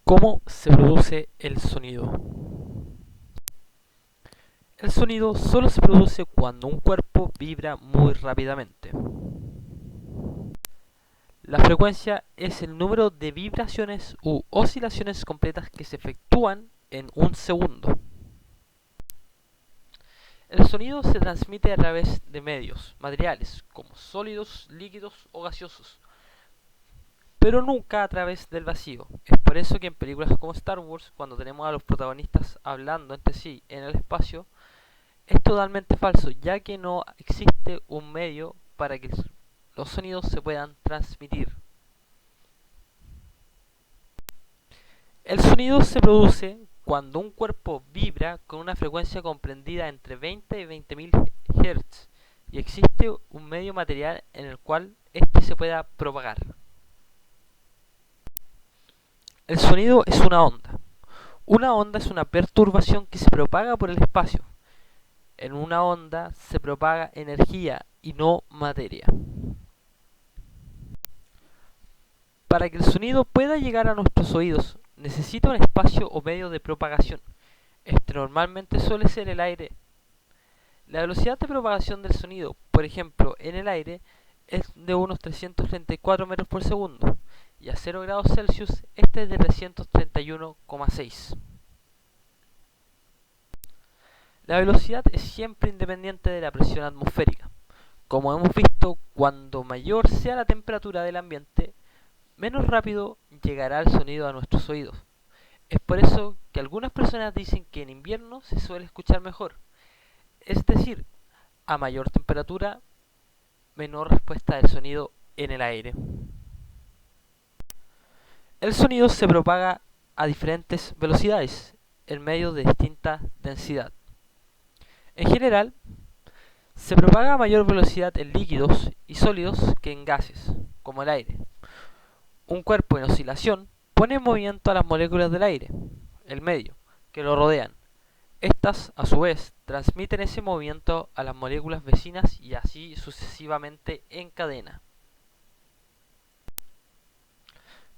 ¿Cómo se produce el sonido? El sonido solo se produce cuando un cuerpo vibra muy rápidamente. La frecuencia es el número de vibraciones u oscilaciones completas que se efectúan en un segundo. El sonido se transmite a través de medios, materiales, como sólidos, líquidos o gaseosos, pero nunca a través del vacío. Es por eso que en películas como Star Wars, cuando tenemos a los protagonistas hablando entre sí en el espacio, es totalmente falso, ya que no existe un medio para que los sonidos se puedan transmitir. El sonido se produce cuando un cuerpo vibra con una frecuencia comprendida entre 20 y 20.000 Hz y existe un medio material en el cual éste se pueda propagar. El sonido es una onda. Una onda es una perturbación que se propaga por el espacio. En una onda se propaga energía y no materia. Para que el sonido pueda llegar a nuestros oídos, necesita un espacio o medio de propagación. Este normalmente suele ser el aire. La velocidad de propagación del sonido, por ejemplo, en el aire, es de unos 334 metros por segundo, y a 0 grados Celsius este es de 331,6. La velocidad es siempre independiente de la presión atmosférica. Como hemos visto, cuando mayor sea la temperatura del ambiente, menos rápido llegará el sonido a nuestros oídos. Es por eso que algunas personas dicen que en invierno se suele escuchar mejor. Es decir, a mayor temperatura, menor respuesta del sonido en el aire. El sonido se propaga a diferentes velocidades, en medio de distinta densidad. En general, se propaga a mayor velocidad en líquidos y sólidos que en gases, como el aire. Un cuerpo en oscilación pone en movimiento a las moléculas del aire, el medio, que lo rodean. Estas, a su vez, transmiten ese movimiento a las moléculas vecinas y así sucesivamente en cadena.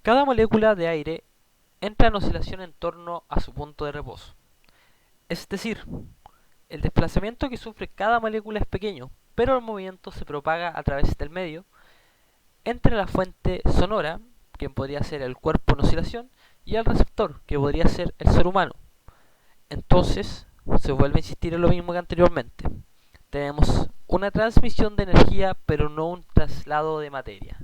Cada molécula de aire entra en oscilación en torno a su punto de reposo. Es decir, el desplazamiento que sufre cada molécula es pequeño, pero el movimiento se propaga a través del medio entre la fuente sonora, que podría ser el cuerpo en oscilación, y el receptor, que podría ser el ser humano. Entonces, se vuelve a insistir en lo mismo que anteriormente. Tenemos una transmisión de energía, pero no un traslado de materia.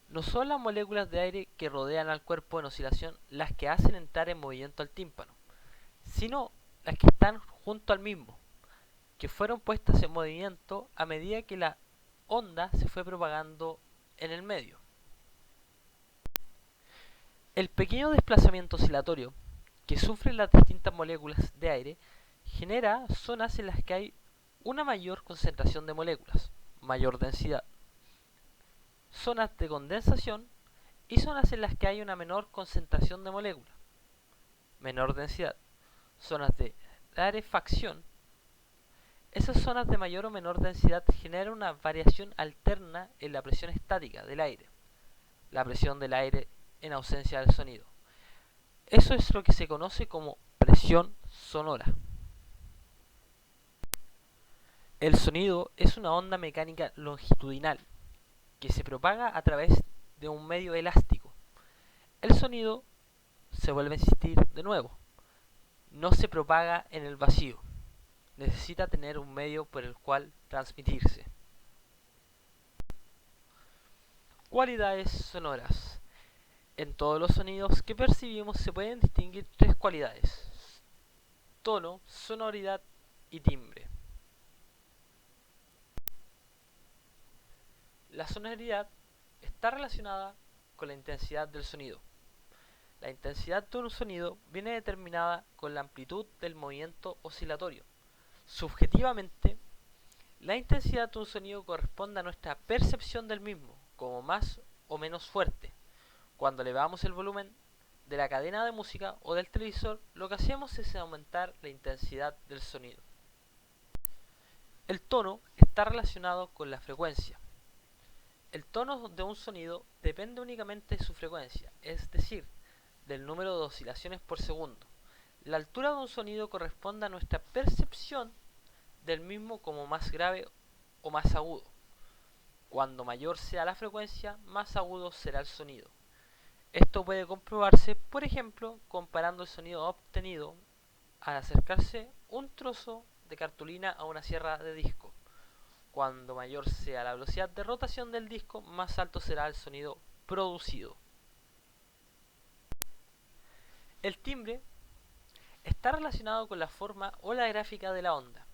No son las moléculas de aire que rodean al cuerpo en oscilación las que hacen entrar en movimiento al tímpano, sino las que están junto al mismo, que fueron puestas en movimiento a medida que la onda se fue propagando en el medio. El pequeño desplazamiento oscilatorio que sufren las distintas moléculas de aire genera zonas en las que hay una mayor concentración de moléculas, mayor densidad, zonas de condensación y zonas en las que hay una menor concentración de moléculas, menor densidad, zonas de rarefacción. Esas zonas de mayor o menor densidad generan una variación alterna en la presión estática del aire, la presión del aire en ausencia del sonido. Eso es lo que se conoce como presión sonora. El sonido es una onda mecánica longitudinal que se propaga a través de un medio elástico. El sonido, se vuelve a insistir de nuevo, no se propaga en el vacío. Necesita tener un medio por el cual transmitirse. Cualidades sonoras. En todos los sonidos que percibimos se pueden distinguir tres cualidades: tono, sonoridad y timbre. La sonoridad está relacionada con la intensidad del sonido. La intensidad de un sonido viene determinada con la amplitud del movimiento oscilatorio. Subjetivamente, la intensidad de un sonido corresponde a nuestra percepción del mismo, como más o menos fuerte. Cuando elevamos el volumen de la cadena de música o del televisor, lo que hacemos es aumentar la intensidad del sonido. El tono está relacionado con la frecuencia. El tono de un sonido depende únicamente de su frecuencia, es decir, del número de oscilaciones por segundo. La altura de un sonido corresponde a nuestra percepción del mismo como más grave o más agudo. Cuando mayor sea la frecuencia, más agudo será el sonido. Esto puede comprobarse, por ejemplo, comparando el sonido obtenido al acercarse un trozo de cartulina a una sierra de disco. Cuando mayor sea la velocidad de rotación del disco, más alto será el sonido producido. El timbre está relacionado con la forma o la gráfica de la onda.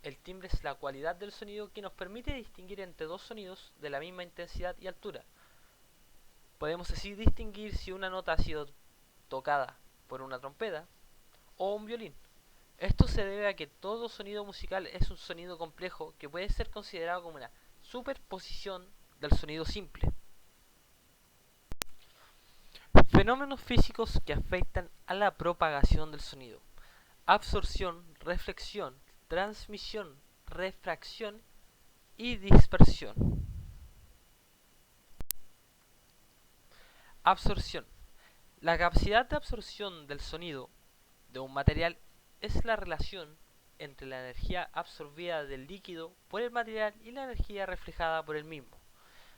El timbre es la cualidad del sonido que nos permite distinguir entre dos sonidos de la misma intensidad y altura. Podemos así distinguir si una nota ha sido tocada por una trompeta o un violín. Esto se debe a que todo sonido musical es un sonido complejo que puede ser considerado como una superposición del sonido simple. Fenómenos físicos que afectan a la propagación del sonido: absorción, reflexión, transmisión, refracción y dispersión. Absorción. La capacidad de absorción del sonido de un material es la relación entre la energía absorbida del líquido por el material y la energía reflejada por el mismo.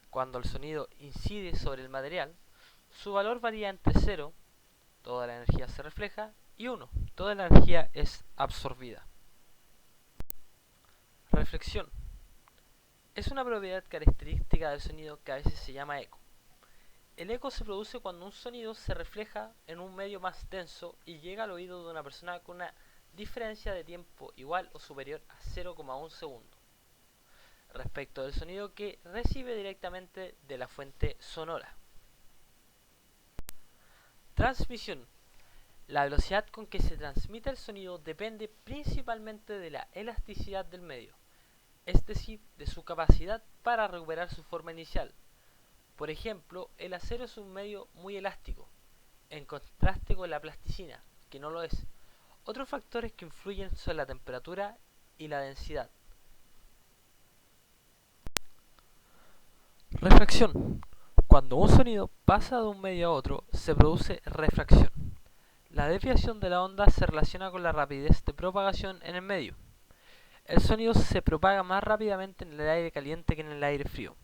Cuando el sonido incide sobre el material, su valor varía entre 0, toda la energía se refleja, y 1, toda la energía es absorbida. Reflexión. Es una propiedad característica del sonido que a veces se llama eco. El eco se produce cuando un sonido se refleja en un medio más denso y llega al oído de una persona con una diferencia de tiempo igual o superior a 0,1 segundo respecto del sonido que recibe directamente de la fuente sonora. Transmisión. La velocidad con que se transmite el sonido depende principalmente de la elasticidad del medio, es decir, de su capacidad para recuperar su forma inicial. Por ejemplo, el acero es un medio muy elástico, en contraste con la plasticina, que no lo es. Otros factores que influyen son la temperatura y la densidad. Refracción. Cuando un sonido pasa de un medio a otro, se produce refracción. La desviación de la onda se relaciona con la rapidez de propagación en el medio. El sonido se propaga más rápidamente en el aire caliente que en el aire frío.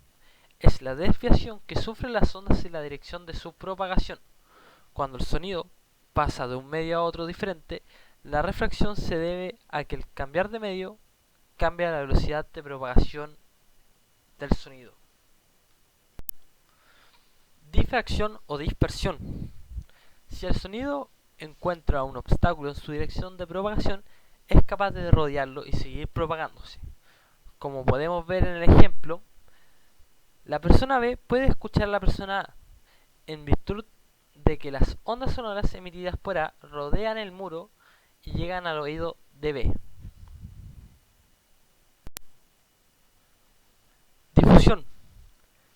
Es la desviación que sufren las ondas en la dirección de su propagación. Cuando el sonido pasa de un medio a otro diferente, la refracción se debe a que al cambiar de medio cambia la velocidad de propagación del sonido. Difracción o dispersión. Si el sonido encuentra un obstáculo en su dirección de propagación, es capaz de rodearlo y seguir propagándose. Como podemos ver en el ejemplo, la persona B puede escuchar a la persona A, en virtud de que las ondas sonoras emitidas por A rodean el muro y llegan al oído de B. Difusión.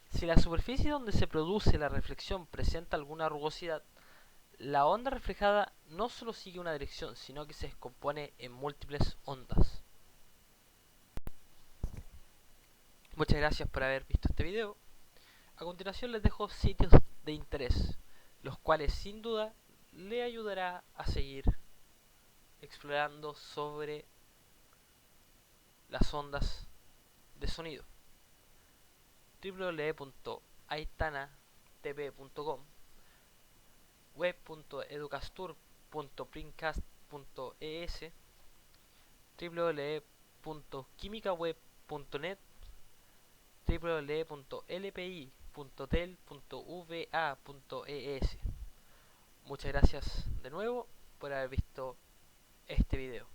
Si la superficie donde se produce la reflexión presenta alguna rugosidad, la onda reflejada no solo sigue una dirección, sino que se descompone en múltiples ondas. Muchas gracias por haber visto este video. A continuación les dejo sitios de interés, los cuales sin duda le ayudará a seguir explorando sobre las ondas de sonido. www.aitanatv.com, web.educastur.printcast.es, www.quimicaweb.net, www.lpi.tel.va.es. Muchas gracias de nuevo por haber visto este video.